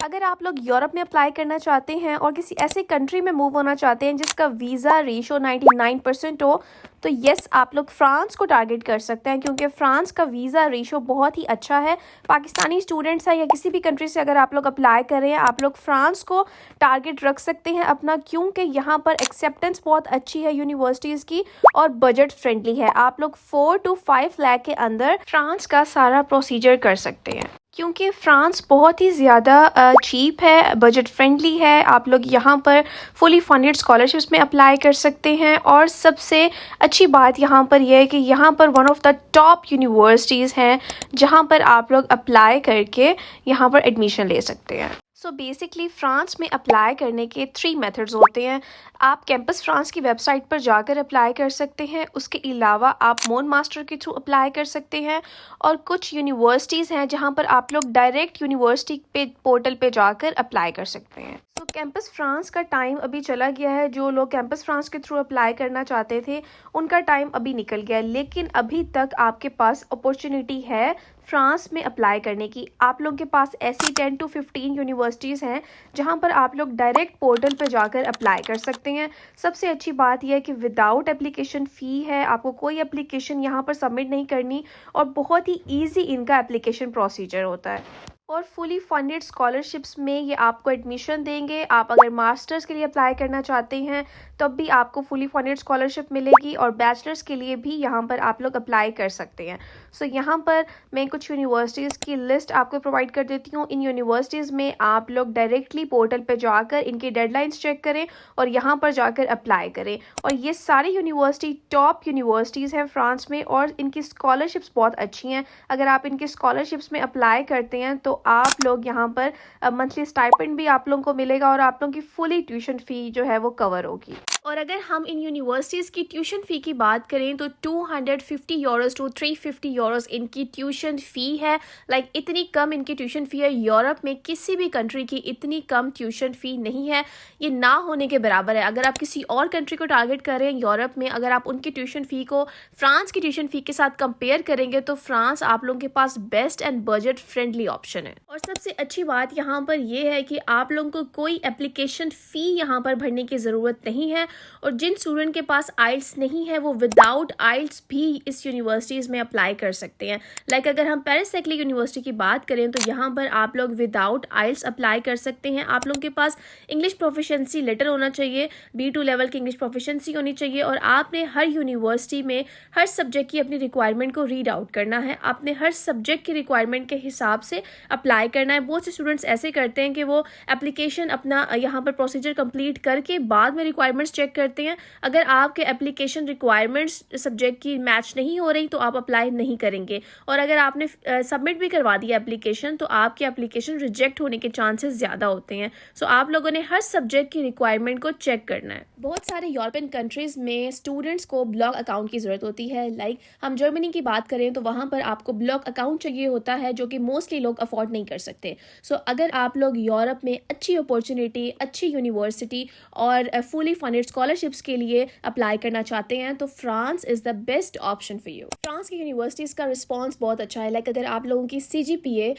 अगर आप लोग यूरोप में अप्लाई करना चाहते हैं और किसी ऐसे कंट्री में मूव होना चाहते हैं जिसका वीज़ा रेशो 99% हो, तो यस आप लोग फ्रांस को टारगेट कर सकते हैं, क्योंकि फ़्रांस का वीज़ा रेशो बहुत ही अच्छा है। पाकिस्तानी स्टूडेंट्स हैं या किसी भी कंट्री से अगर आप लोग अप्लाई कर रहे हैं, आप लोग फ्रांस को टारगेट रख सकते हैं अपना, क्योंकि यहाँ पर एक्सेप्टेंस बहुत अच्छी है यूनिवर्सिटीज़ की और बजट फ्रेंडली है। आप लोग 4 to 5 लाख के अंदर फ्रांस का सारा प्रोसीजर कर सकते हैं, क्योंकि फ़्रांस बहुत ही ज़्यादा चीप है, बजट फ्रेंडली है। आप लोग यहाँ पर फुली फंडेड स्कॉलरशिप्स में अप्लाई कर सकते हैं और सबसे अच्छी बात यहाँ पर यह है कि यहाँ पर one of the top universities हैं जहाँ पर आप लोग अप्लाई करके यहाँ पर एडमिशन ले सकते हैं। सो बेसिकली फ़्रांस में अप्लाई करने के 3 मेथड्स होते हैं। आप कैंपस फ्रांस की वेबसाइट पर जाकर अप्लाई कर सकते हैं, उसके अलावा आप मोन मास्टर के थ्रू अप्लाई कर सकते हैं, और कुछ यूनिवर्सिटीज़ हैं जहां पर आप लोग डायरेक्ट यूनिवर्सिटी पे पोर्टल पे जाकर अप्लाई कर सकते हैं। तो कैंपस फ्रांस का टाइम अभी चला गया है। जो लोग कैंपस फ्रांस के थ्रू अप्लाई करना चाहते थे उनका टाइम अभी निकल गया है, लेकिन अभी तक आपके पास अपॉर्चुनिटी है फ्रांस में अप्लाई करने की। आप लोगों के पास ऐसी 10 to 15 यूनिवर्सिटीज़ हैं जहां पर आप लोग डायरेक्ट पोर्टल पर जाकर अप्लाई कर सकते हैं। सबसे अच्छी बात यह है कि विदाउट एप्लीकेशन फ़ी है, आपको कोई एप्लीकेशन यहां पर सबमिट नहीं करनी और बहुत ही ईजी इनका एप्लीकेशन प्रोसीजर होता है। और फुली फंडेड स्कॉलरशिप्स में ये आपको एडमिशन देंगे। आप अगर मास्टर्स के लिए अप्लाई करना चाहते हैं तब भी आपको फुली फंडेड स्कॉलरशिप मिलेगी, और बैचलर्स के लिए भी यहाँ पर आप लोग अप्लाई कर सकते हैं। सो यहाँ पर मैं कुछ यूनिवर्सिटीज़ की लिस्ट आपको प्रोवाइड कर देती हूँ। इन यूनिवर्सिटीज़ में आप लोग डायरेक्टली पोर्टल पर जाकर इनकी डेडलाइंस चेक करें और यहाँ पर जाकर अप्लाई करें। और ये सारी यूनिवर्सिटी टॉप यूनिवर्सिटीज़ हैं फ्रांस में, और इनकी स्कॉलरशिप्स बहुत अच्छी हैं। अगर आप इनकी स्कॉलरशिप्स में अप्लाई करते हैं तो आप लोग यहाँ पर मंथली स्टाइपेंड भी आप लोगों को मिलेगा और आप लोगों की फुली ट्यूशन फ़ी जो है वो कवर होगी। और अगर हम इन यूनिवर्सिटीज़ की ट्यूशन फ़ी की बात करें तो 250 यूरोज़ to 350 यूरोज़ इनकी ट्यूशन फ़ी है। लाइक इतनी कम इनकी ट्यूशन फ़ी है। यूरोप में किसी भी कंट्री की इतनी कम ट्यूशन फ़ी नहीं है, ये ना होने के बराबर है। अगर आप किसी और कंट्री को टारगेट कर रहे हैं यूरोप में, अगर आप उनकी ट्यूशन फ़ी को फ्रांस की ट्यूशन फ़ी के साथ कंपेयर करेंगे तो फ्रांस आप लोगों के पास best and budget friendly option है। और सबसे अच्छी बात यहाँ पर यह है कि आप लोगों को कोई एप्लीकेशन फ़ी यहाँ पर भरने की ज़रूरत नहीं है, और जिन स्टूडेंट के पास आइल्स नहीं है वो विदाउट आइल्स भी इस यूनिवर्सिटीज़ में अप्लाई कर सकते हैं। लाइक अगर हम पेरिस सेक्ली यूनिवर्सिटी की बात करें तो यहाँ पर आप लोग विदाउट आइल्स अप्लाई कर सकते हैं। आप लोगों के पास इंग्लिश प्रोफिशिएंसी लेटर होना चाहिए, B2 लेवल की इंग्लिश प्रोफिशिएंसी होनी चाहिए, और आपने हर यूनिवर्सिटी में हर सब्जेक्ट की अपनी रिक्वायरमेंट को रीड आउट करना है। आपने हर सब्जेक्ट की रिक्वायरमेंट के हिसाब से अप्लाई करना है। बहुत से स्टूडेंट्स ऐसे करते हैं कि वो एप्लीकेशन अपना यहाँ पर प्रोसीजर कंप्लीट करके बाद में रिक्वायरमेंट्स चेक करते हैं। अगर आपके एप्लीकेशन रिक्वायरमेंट्स सब्जेक्ट की मैच नहीं हो रही तो आप अप्लाई नहीं करेंगे, और अगर आपने सबमिट भी करवा दिया एप्लीकेशन तो आपकी एप्लीकेशन रिजेक्ट होने के चांसेस ज़्यादा होते हैं। सो आप लोगों ने हर सब्जेक्ट की रिक्वायरमेंट को चेक करना है। बहुत सारे यूरोपियन कंट्रीज़ में स्टूडेंट्स को ब्लॉग अकाउंट की ज़रूरत होती है। लाइक हम जर्मनी की बात करें तो वहाँ पर आपको ब्लॉग अकाउंट चाहिए होता है, जो कि मोस्टली लोग अफोर्ड नहीं कर सकते। सो अगर आप लोग यूरोप में अच्छी अपॉर्चुनिटी, अच्छी यूनिवर्सिटी और फुली फंडेड स्कॉलरशिप्स के लिए अप्लाई करना चाहते हैं तो France is the best option for you. France की यूनिवर्सिटीज़ का रिस्पांस बहुत अच्छा है। लाइक अगर आप लोगों की CGPA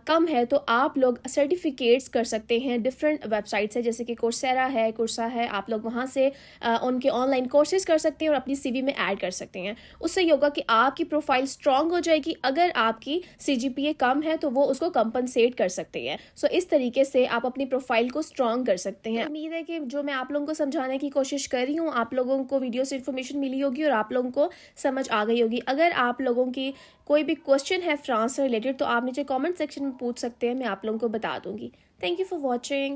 कम है तो आप लोग सर्टिफिकेट्स कर सकते हैं डिफरेंट वेबसाइट से, जैसे कि कोर्सेरा है, कुर्सा है। आप लोग वहाँ से उनके ऑनलाइन कोर्सेज कर सकते हैं और अपनी CV में ऐड कर सकते हैं। उससे ये होगा कि आपकी प्रोफाइल स्ट्रांग हो जाएगी। अगर आपकी CGPA कम है तो वो उसको कंपनसेट कर सकते हैं। सो इस तरीके से आप अपनी प्रोफाइल को स्ट्रांग कर सकते हैं। उम्मीद है कि जो मैं आप लोगों को समझाने की कोशिश कर रही हूँ आप लोगों को वीडियो से इन्फॉर्मेशन मिली होगी और आप लोगों को समझ आ गई होगी। अगर आप लोगों की कोई भी क्वेश्चन है फ्रांस से रिलेटेड तो आप नीचे कमेंट सेक्शन में पूछ सकते हैं, मैं आप लोगों को बता दूंगी। Thank you for watching.